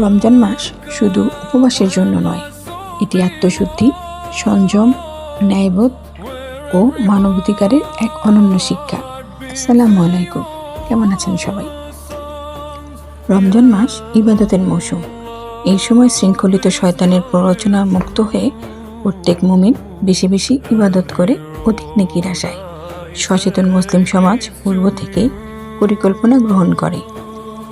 রমজান মাস শুধু উপবাসের জন্য নয়, এটি আত্মশুদ্ধি, সংযম, ন্যায়বোধ ও মানবাধিকারের এক অনন্য শিক্ষা। আসসালামু আলাইকুম, কেমন আছেন সবাই? রমজান মাস ইবাদতের মৌসুম। এই সময় শৃঙ্খলিত শয়তানের প্ররোচনা মুক্ত হয়ে প্রত্যেক মুমিন বেশি বেশি ইবাদত করে অধিক নেকির আশায়। সচেতন মুসলিম সমাজ পূর্ব থেকেই পরিকল্পনা গ্রহণ করে,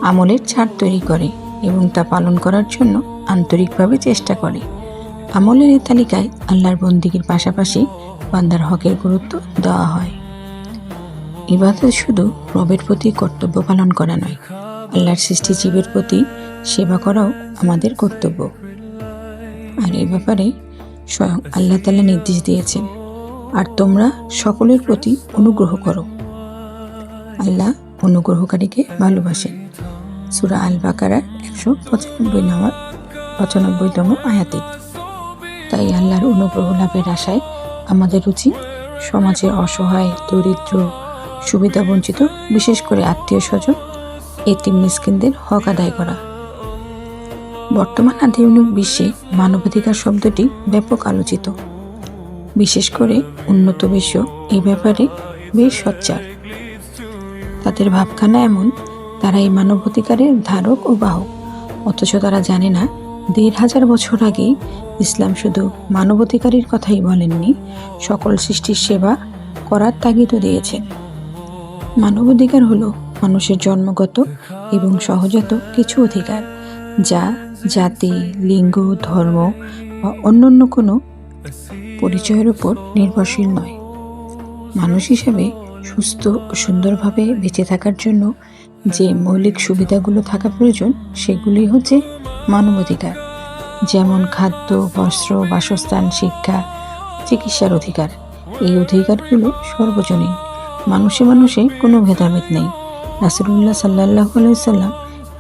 আমলের ছাড় তৈরি করে এবং তা পালন করার জন্য আন্তরিকভাবে চেষ্টা করে। আমলের এই তালিকায় আল্লাহর বন্দিগির পাশাপাশি বান্দার হকের গুরুত্ব দেওয়া হয়। ইবাদত শুধু রবের প্রতি কর্তব্য পালন করা নয়, আল্লাহর সৃষ্টি জীবের প্রতি সেবা করাও আমাদের কর্তব্য। আর এই ব্যাপারে স্বয়ং আল্লাহ তাআলা নির্দেশ দিয়েছেন, আর তোমরা সকলের প্রতি অনুগ্রহ করো। আল্লাহ অনুগ্রহকারীকে ভালোবাসেন। সূরা আল বাকারার 195তম আয়াতে। তাই আল্লাহর অনুগ্রহ লাভের আশায় আমাদের উচিত সমাজের অসহায়, দরিদ্র, সুবিধা বঞ্চিত, বিশেষ করে আত্মীয় স্বজন, এতিম মিসকিনদের হক আদায় করা। বর্তমান আধুনিক বিশ্বে মানবাধিকার শব্দটি ব্যাপক আলোচিত। বিশেষ করে উন্নত বিশ্ব এই ব্যাপারে বেশ সোচ্চার। তাদের ভাবখানা এমন, তারা এই মানবাধিকারের ধারক ও বাহক, অথচ তারা জানে না ১৫০০ বছর আগেই ইসলাম শুধু মানবাধিকারের কথাই বলেননি, সকল সৃষ্টির সেবা করার তাগিদও দিয়েছেন। মানবাধিকার হলো মানুষের জন্মগত এবং সহজাত কিছু অধিকার, যা জাতি, লিঙ্গ, ধর্ম বা অন্যান্য কোনো পরিচয়ের উপর নির্ভরশীল নয়। মানুষ হিসেবে সুস্থ ও সুন্দরভাবে বেঁচে থাকার জন্য যে মৌলিক সুবিধাগুলো থাকা প্রয়োজন, সেগুলি হচ্ছে মানবাধিকার, যেমন খাদ্য, বস্ত্র, বাসস্থান, শিক্ষা, চিকিৎসার অধিকার। এই অধিকারগুলো সর্বজনীন, মানুষে মানুষে কোনো ভেদাভেদ নেই। রাসূলুল্লাহ সাল্লাল্লাহু আলাইহি সাল্লাম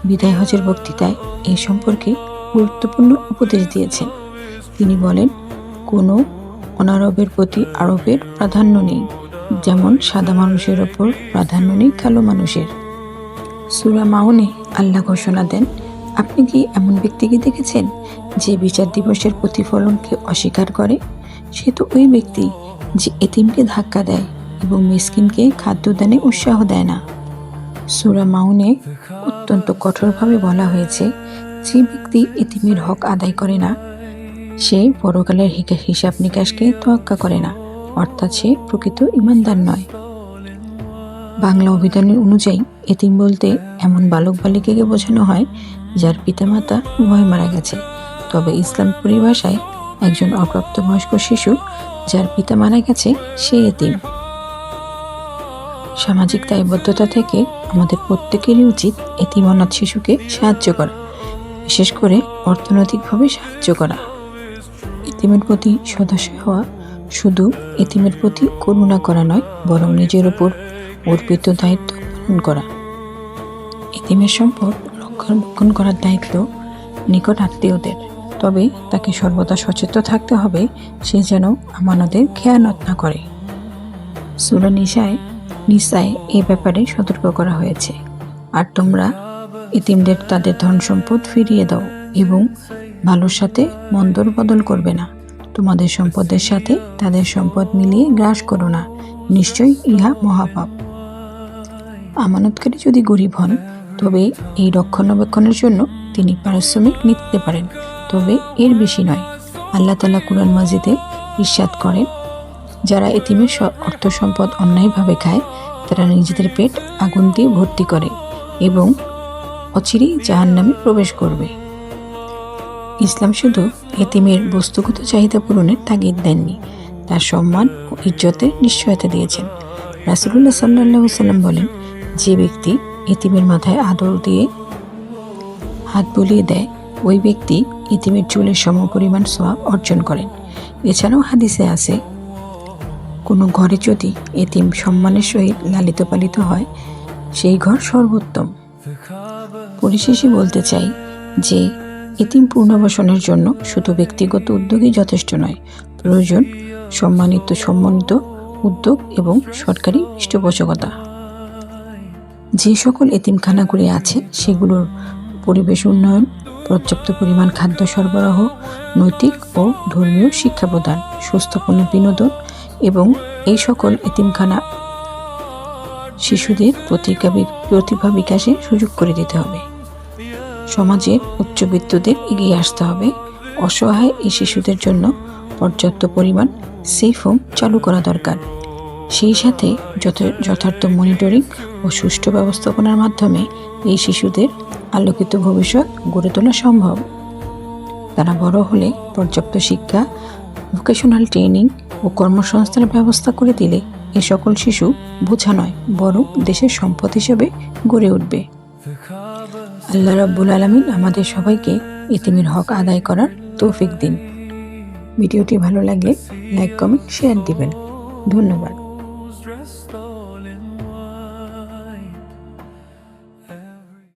বিদায় হজের বক্তৃতায় এই সম্পর্কে গুরুত্বপূর্ণ উপদেশ দিয়েছেন। তিনি বলেন, কোনো অনারবের প্রতি আরবের প্রাধান্য নেই, যেমন সাদা মানুষের ওপর প্রাধান্য নেই কালো মানুষের। সূরা মাউনে আল্লাহ ঘোষণা দেন, আপনি কি এমন ব্যক্তিকে দেখেছেন যে বিচার দিবসের প্রতিফলনকে অস্বীকার করে? সে তো ওই ব্যক্তি যে এতিমকে ধাক্কা দেয় এবং মিসকিনকে খাদ্যদানে উৎসাহ দেয় না। সূরা মাউনে অত্যন্ত কঠোরভাবে বলা হয়েছে, যে ব্যক্তি এতিমের হক আদায় করে না, সে পরকালের হিসাব নিকাশকে তোয়াক্কা করে না, অর্থাৎ সে প্রকৃত ঈমানদার নয়। বাংলা অভিধানের অনুযায়ী এতিম বলতে এমন বালক বালিকাকে বোঝানো হয় যার পিতামাতা উভয় মারা গেছে। তবে ইসলাম পরিভাষায় একজন অপ্রাপ্তবয়স্ক শিশু যার পিতা মারা গেছে, সে এতিম। সামাজিক দায়বদ্ধতা থেকে আমাদের প্রত্যেকেরই উচিত এতিম অনাথ শিশুকে সাহায্য করা, বিশেষ করে অর্থনৈতিকভাবে সাহায্য করা। এতিমের প্রতি সদয় হওয়া শুধু এতিমের প্রতি করুণা করা নয়, বরং নিজের উপর অর্পিত দায়িত্ব পালন করা। এতিমের সম্পদ রক্ষণাবেক্ষণ করার দায়িত্ব নিকট আত্মীয়দের, তবে তাকে সর্বদা সচেতন থাকতে হবে সে যেন আমানতের খেয়ানত না করে। সূরা নিসায় এই ব্যাপারে সতর্ক করা হয়েছে, আর তোমরা এতিমদের তাদের ধন সম্পদ ফিরিয়ে দাও এবং ভালোর সাথে মন্দর বদল করবে না। তোমাদের সম্পদের সাথে তাদের সম্পদ মিলিয়ে গ্রাস করো না, নিশ্চয়ই ইহা মহাপাপ। আমানতকারী যদি গরিব হন, তবে এই রক্ষণাবেক্ষণের জন্য তিনি পারিশ্রমিক নিতে পারেন, তবে এর বেশি নয়। আল্লাহ তাআলা কুরআন মাজিদে ইরশাদ করেন, যারা এতিমের অর্থ সম্পদ অন্যায়ভাবে খায়, তারা নিজেদের পেট আগুন দিয়ে ভর্তি করে এবং অচিরেই জাহান্নামে প্রবেশ করবে। ইসলাম শুধু এতিমের বস্তুগত চাহিদা পূরণের তাগিদ দেননি, তার সম্মান ও ইজ্জতের নিশ্চয়তা দিয়েছেন। রাসূলুল্লাহ সাল্লাল্লাহু আলাইহি সাল্লাম বলেন, যে ব্যক্তি এতিমের মাথায় আদর দিয়ে হাত বুলিয়ে দেয়, ওই ব্যক্তি এতিমের চুলের সমপরিমাণ সওয়াব অর্জন করেন। এছাড়াও হাদিসে আছে, কোনো ঘরে যদি এতিম সম্মানের সহিত লালিত পালিত হয়, সেই ঘর সর্বোত্তম। পরিশেষে বলতে চাই যে এতিম পুনর্বাসনের জন্য শুধু ব্যক্তিগত উদ্যোগই যথেষ্ট নয়, প্রয়োজন সম্মানিত উদ্যোগ এবং সরকারি পৃষ্ঠপোষকতা। যে সকল এতিমখানাগুলি আছে সেগুলোর পরিবেশ উন্নয়ন পর্যাপ্ত পরিমাণ খাদ্য সরবরাহ, নৈতিক ও ধর্মীয় শিক্ষা প্রদান, সুস্থপূর্ণ বিনোদন এবং এই সকল এতিমখানা শিশুদের প্রতিভা বিকাশে সুযোগ করে দিতে হবে। সমাজের উচ্চবিত্তদের এগিয়ে আসতে হবে। অসহায় এই শিশুদের জন্য পর্যাপ্ত পরিমাণ সেফ হোম চালু করা দরকার। সেই সাথে যথার্থ মনিটরিং ও সুষ্ঠু ব্যবস্থাপনার মাধ্যমে এই শিশুদের আলোকিত ভবিষ্যৎ গড়ে তোলা সম্ভব। তারা বড় হলে পর্যাপ্ত শিক্ষা, ভোকেশনাল ট্রেনিং ও কর্মসংস্থানের ব্যবস্থা করে দিলে এ সকল শিশু বোঝা নয়, বরং দেশের সম্পদ হিসেবে গড়ে উঠবে। আল্লাহ রাব্বুল আলামিন আমাদের সবাইকে এতিমের হক আদায় করার তৌফিক দিন। ভিডিওটি ভালো লাগলে লাইক, কমেন্ট, শেয়ার দিবেন। ধন্যবাদ।